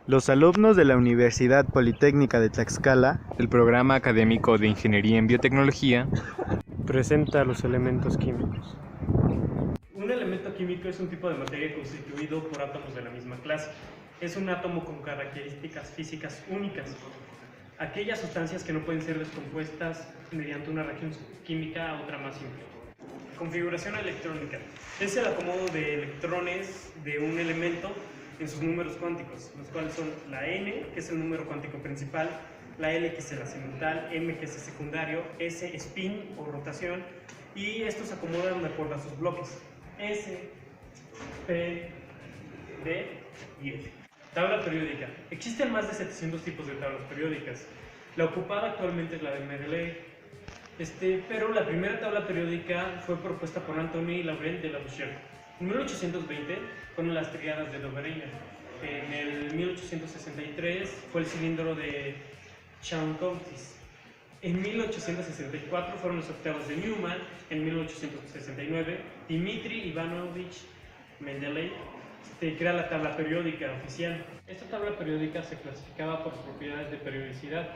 Los alumnos de la Universidad Politécnica de Tlaxcala, El programa académico de Ingeniería en Biotecnología, presenta los elementos químicos. Un elemento químico es un tipo de materia constituido por átomos de la misma clase. Es un átomo con características físicas únicas. Aquellas sustancias que no pueden ser descompuestas mediante una reacción química a otra más simple. Configuración electrónica. Es el acomodo de electrones de un elemento en sus números cuánticos, los cuales son la n, que es el número cuántico principal, la L, que es el accidental, M, que es el secundario, S, spin o rotación, y estos se acomodan de acuerdo a sus bloques. S, P, D y F. Tabla periódica. Existen más de 700 tipos de tablas periódicas. La ocupada actualmente es la de Mendeleev, pero la primera tabla periódica fue propuesta por Anthony Laurent de Lavoisier. En 1820 fueron las triadas de Dobereiner. En el 1863 fue el cilindro de Champcoutis. En 1864 fueron los octavos de Newman. En 1869, Dmitri Ivanovich Mendeleev crea la tabla periódica oficial. Esta tabla periódica se clasificaba por propiedades de periodicidad,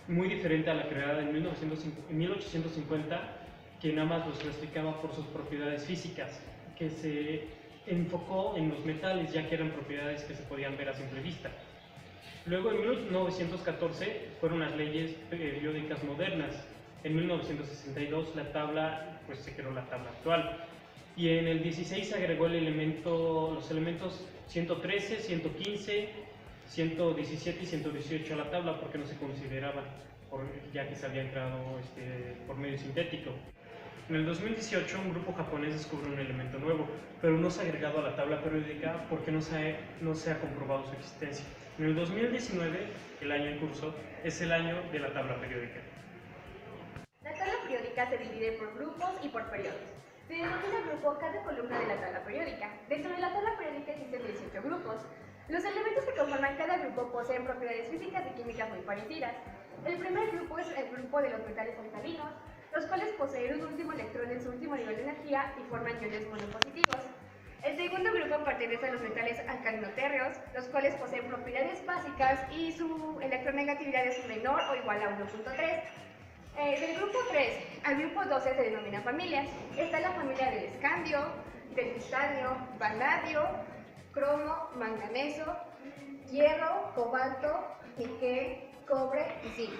muy diferente a la creada en 1850, que nada más los clasificaba por sus propiedades físicas, que se enfocó en los metales, ya que eran propiedades que se podían ver a simple vista. Luego, en 1914, fueron las leyes periódicas modernas. En 1962, la tabla, se creó la tabla actual. Y en el 16 se agregó los elementos 113, 115, 117 y 118 a la tabla, porque no se consideraban, ya que se había entrado por medio sintético. En el 2018, un grupo japonés descubre un elemento nuevo, pero no se ha agregado a la tabla periódica porque no se ha comprobado su existencia. En el 2019, el año en curso, es el año de la tabla periódica. La tabla periódica se divide por grupos y por periodos. Se denomina grupo cada columna de la tabla periódica. Dentro de la tabla periódica existen 18 grupos. Los elementos que conforman cada grupo poseen propiedades físicas y químicas muy parecidas. El primer grupo es el grupo de los metales alcalinos, los cuales poseen un último electrón en su último nivel de energía y forman iones monopositivos. El segundo grupo pertenece a los metales alcalino-térreos, los cuales poseen propiedades básicas y su electronegatividad es menor o igual a 1.3. Del grupo 3 al grupo 12 se denominan familias. Está la familia del escandio, del titanio, vanadio, cromo, manganeso, hierro, cobalto, níquel, cobre y zinc,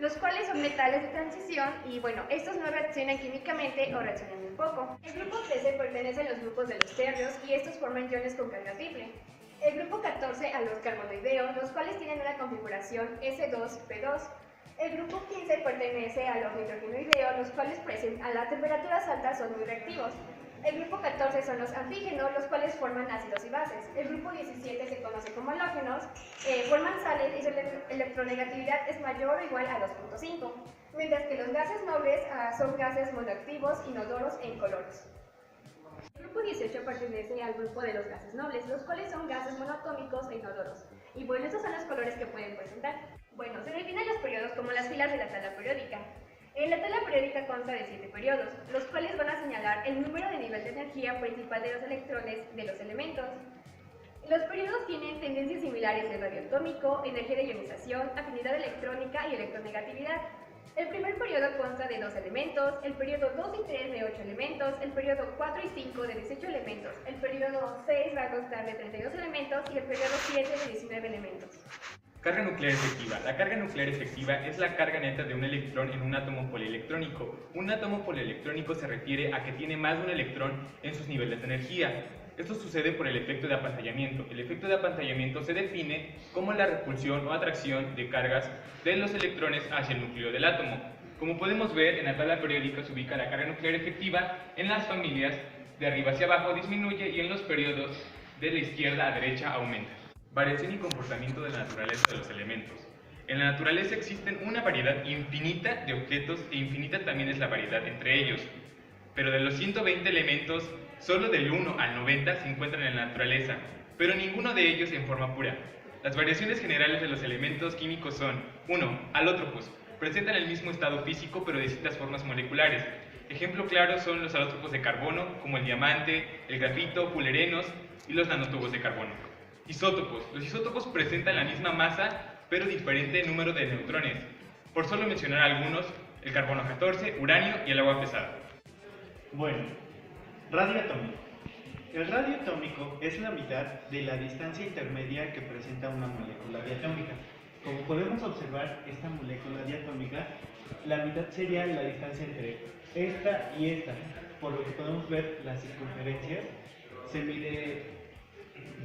los cuales son metales de transición y estos no reaccionan químicamente o reaccionan muy poco. El grupo 13 pertenece a los grupos de los tercios y estos forman iones con carga triple. El grupo 14 a los carbonoideos, los cuales tienen una configuración S2P2. El grupo 15 pertenece a los nitrogenoideos, los cuales a las temperaturas altas son muy reactivos. El grupo 14 son los antígenos, los cuales forman ácidos y bases. El grupo 17 se conoce como halógenos, forman sales y su electronegatividad es mayor o igual a 2.5, mientras que los gases nobles son gases monoactivos, inodoros e incoloros. El grupo 18 pertenece al grupo de los gases nobles, los cuales son gases monoatómicos e inodoros. Y estos son los colores que pueden presentar. Se definen los periodos como las filas de la tabla periódica. La tabla periódica consta de 7 periodos, los cuales van a señalar el número de nivel de energía principal de los electrones de los elementos. Los periodos tienen tendencias similares de radio atómico, energía de ionización, afinidad electrónica y electronegatividad. El primer periodo consta de 2 elementos, el periodo 2 y 3 de 8 elementos, el periodo 4 y 5 de 18 elementos, el periodo 6 va a constar de 32 elementos y el periodo 7 de 19 elementos. Carga nuclear efectiva. La carga nuclear efectiva es la carga neta de un electrón en un átomo polielectrónico. Un átomo polielectrónico se refiere a que tiene más de un electrón en sus niveles de energía. Esto sucede por el efecto de apantallamiento. El efecto de apantallamiento se define como la repulsión o atracción de cargas de los electrones hacia el núcleo del átomo. Como podemos ver, en la tabla periódica se ubica la carga nuclear efectiva en las familias de arriba hacia abajo disminuye y en los periodos de la izquierda a derecha aumenta. Variación y comportamiento de la naturaleza de los elementos. En la naturaleza existen una variedad infinita de objetos e infinita también es la variedad entre ellos. Pero de los 120 elementos, solo del 1 al 90 se encuentran en la naturaleza, pero ninguno de ellos en forma pura. Las variaciones generales de los elementos químicos son 1. Alótropos. Presentan el mismo estado físico pero de distintas formas moleculares. Ejemplo claro son los alótropos de carbono, como el diamante, el grafito, fullerenos y los nanotubos de carbono. Isótopos. Los isótopos presentan la misma masa, pero diferente número de neutrones. Por solo mencionar algunos, el carbono 14, uranio y el agua pesada. Bueno, radio atómico. El radio atómico es la mitad de la distancia intermedia que presenta una molécula diatómica. Como podemos observar, esta molécula diatómica, la mitad sería la distancia entre esta y esta. Por lo que podemos ver, las circunferencias se mide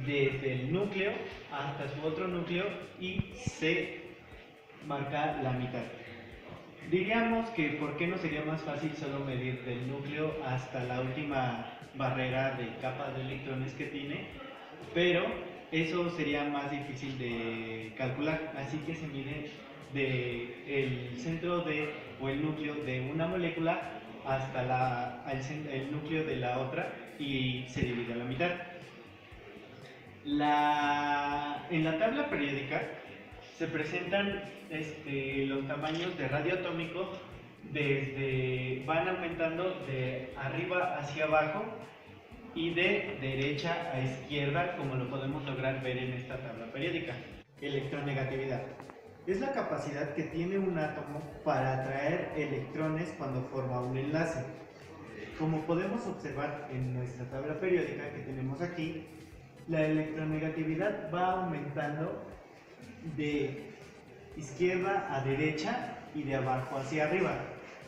desde el núcleo hasta su otro núcleo y se marca la mitad. Diríamos que ¿por qué no sería más fácil solo medir del núcleo hasta la última barrera de capa de electrones que tiene? Pero eso sería más difícil de calcular, así que se mide del centro o el núcleo de una molécula hasta el núcleo de la otra y se divide a la mitad. En la tabla periódica se presentan los tamaños de radio atómico van aumentando de arriba hacia abajo y de derecha a izquierda, como lo podemos lograr ver en esta tabla periódica. Electronegatividad es la capacidad que tiene un átomo para atraer electrones cuando forma un enlace. Como podemos observar en nuestra tabla periódica que tenemos aquí, la electronegatividad va aumentando de izquierda a derecha y de abajo hacia arriba,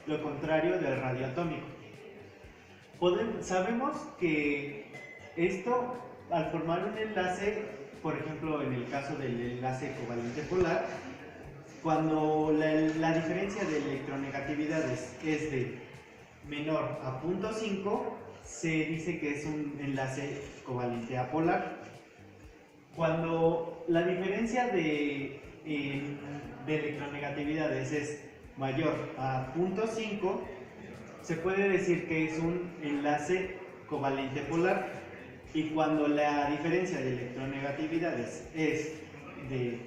lo contrario del radio atómico. Sabemos que esto, al formar un enlace, por ejemplo en el caso del enlace covalente polar, cuando la diferencia de electronegatividades es de menor a 0.5, se dice que es un enlace covalente apolar. Cuando la diferencia de electronegatividades es mayor a 0.5, se puede decir que es un enlace covalente polar. Y cuando la diferencia de electronegatividades es de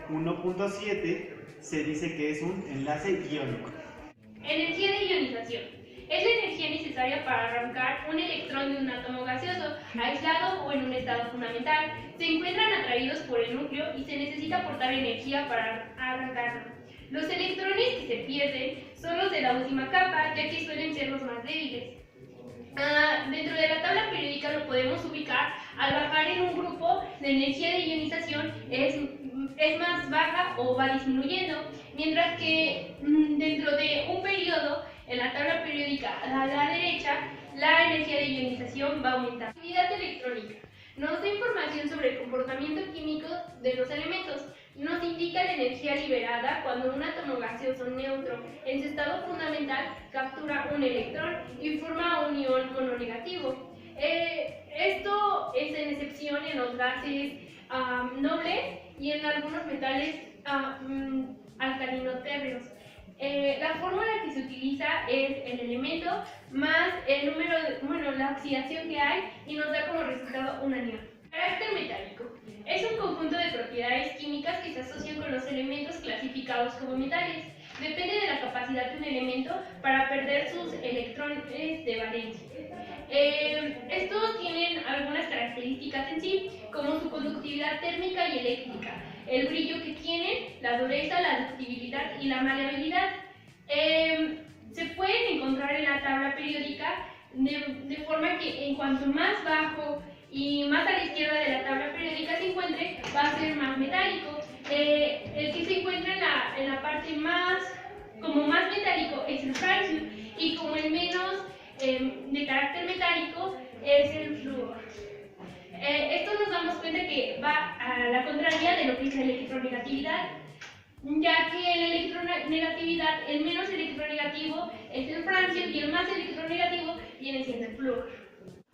1.7, se dice que es un enlace iónico. Energía de ionización. Es la energía necesaria para arrancar un electrón de un átomo gaseoso, aislado o en un estado fundamental. Se encuentran atraídos por el núcleo y se necesita aportar energía para arrancarlo. Los electrones que se pierden son los de la última capa, ya que suelen ser los más débiles. Dentro de la tabla periódica lo podemos ubicar al bajar en un grupo. La energía de ionización es más baja o va disminuyendo, mientras que dentro de un periodo, en la tabla periódica a la derecha, la energía de ionización va aumentando. Actividad electrónica nos da información sobre el comportamiento químico de los elementos. Nos indica la energía liberada cuando un átomo gaseoso neutro en su estado fundamental captura un electrón y forma un ion momonegativo. Esto es en excepción en los gases nobles y en algunos metales alcalinotérreos. La fórmula que se utiliza es el elemento más el número la oxidación que hay, y nos da como resultado un anión. Carácter metálico. Es un conjunto de propiedades químicas que se asocian con los elementos clasificados como metales. Depende de la capacidad de un elemento para perder sus electrones de valencia. Estos tienen algunas características en sí, como su conductividad térmica y eléctrica, el brillo que tienen, la dureza, la ductibilidad y la maleabilidad. Se pueden encontrar en la tabla periódica de forma que en cuanto más bajo y más a la izquierda de la tabla periódica se encuentre, va a ser más metálico. El que se encuentra en la parte más metálico es el francio, y como el menos de carácter metálico es el flúor. Esto nos damos cuenta que va a la contraria de lo que es la electronegatividad, ya que en la electronegatividad el menos electronegativo es el francio y el más electronegativo viene siendo el flúor.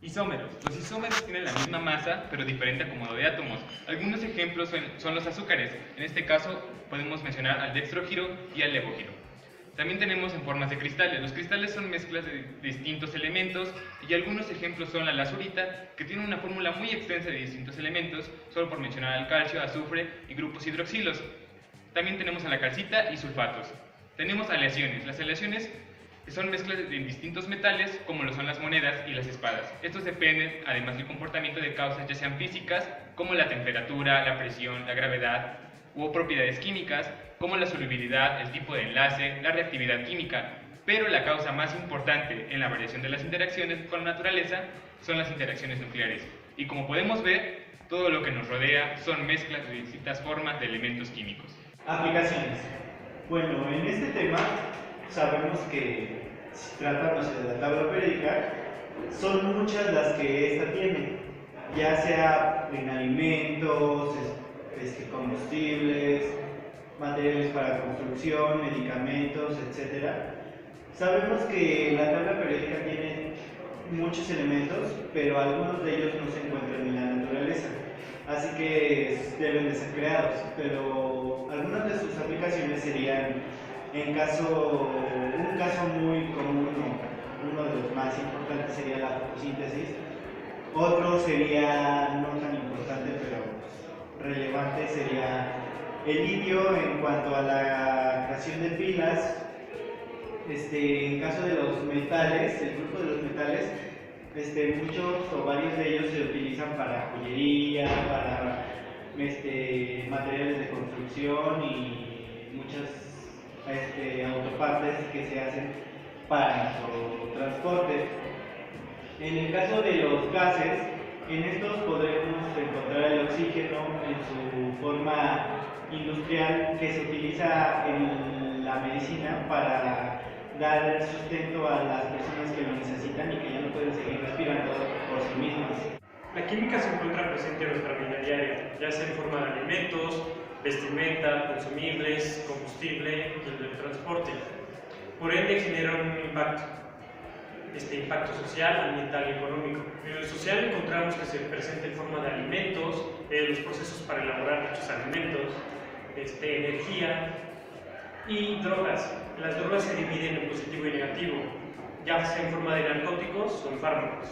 Isómeros. Los isómeros tienen la misma masa, pero diferente acomodo de átomos. Algunos ejemplos son los azúcares. En este caso podemos mencionar al dextrogiro y al levogiro. También tenemos en formas de cristales. Los cristales son mezclas de distintos elementos, y algunos ejemplos son la lazurita, que tiene una fórmula muy extensa de distintos elementos, solo por mencionar al calcio, azufre y grupos hidroxilos. También tenemos a la calcita y sulfatos. Tenemos aleaciones. Las aleaciones que son mezclas de distintos metales como lo son las monedas y las espadas. Estos dependen además del comportamiento de causas ya sean físicas como la temperatura, la presión, la gravedad u propiedades químicas como la solubilidad, el tipo de enlace, la reactividad química, pero la causa más importante en la variación de las interacciones con la naturaleza son las interacciones nucleares. Y como podemos ver, todo lo que nos rodea son mezclas de distintas formas de elementos químicos. Aplicaciones. Bueno, en este tema sabemos que, tratándose de la tabla periódica, son muchas las que esta tiene, ya sea en alimentos, combustibles, materiales para construcción, medicamentos, etc. Sabemos que la tabla periódica tiene muchos elementos, pero algunos de ellos no se encuentran en la naturaleza, así que deben de ser creados, pero algunas de sus aplicaciones serían, un caso muy común, uno de los más importantes sería la fotosíntesis, otro sería no tan importante pero relevante, sería el litio en cuanto a la creación de pilas. En caso de los metales, el grupo de los metales, muchos o varios de ellos se utilizan para joyería, para materiales de construcción y muchas autopartes que se hacen para nuestro transporte. En el caso de los gases, en estos podremos encontrar el oxígeno en su forma industrial que se utiliza en la medicina para dar sustento a las personas que lo necesitan y que ya no pueden seguir respirando por sí mismas. La química se encuentra presente en nuestra vida diaria, ya sea en forma de alimentos, vestimenta, consumibles, combustible y el transporte. Por ende genera un impacto social, ambiental y económico. En el social encontramos que se presenta en forma de alimentos, los procesos para elaborar dichos alimentos, energía y drogas. Las drogas se dividen en positivo y negativo, ya sea en forma de narcóticos o en fármacos.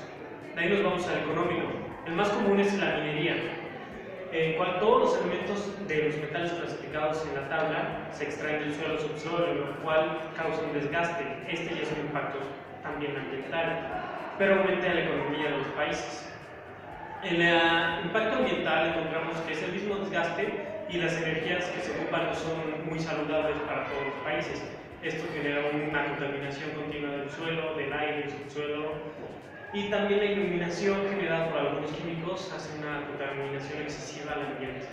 De ahí nos vamos al económico. El más común es la minería, en cual todos los elementos de los metales clasificados en la tabla se extraen del suelo subsuelo, lo cual causa un desgaste. Este ya es un impacto también ambiental, pero aumenta la economía de los países. En el impacto ambiental encontramos que es el mismo desgaste y las energías que se ocupan no son muy saludables para todos los países. Esto genera una contaminación continua del suelo, del aire, del subsuelo, y también la iluminación generada por algunos químicos hace una contaminación excesiva al ambiente.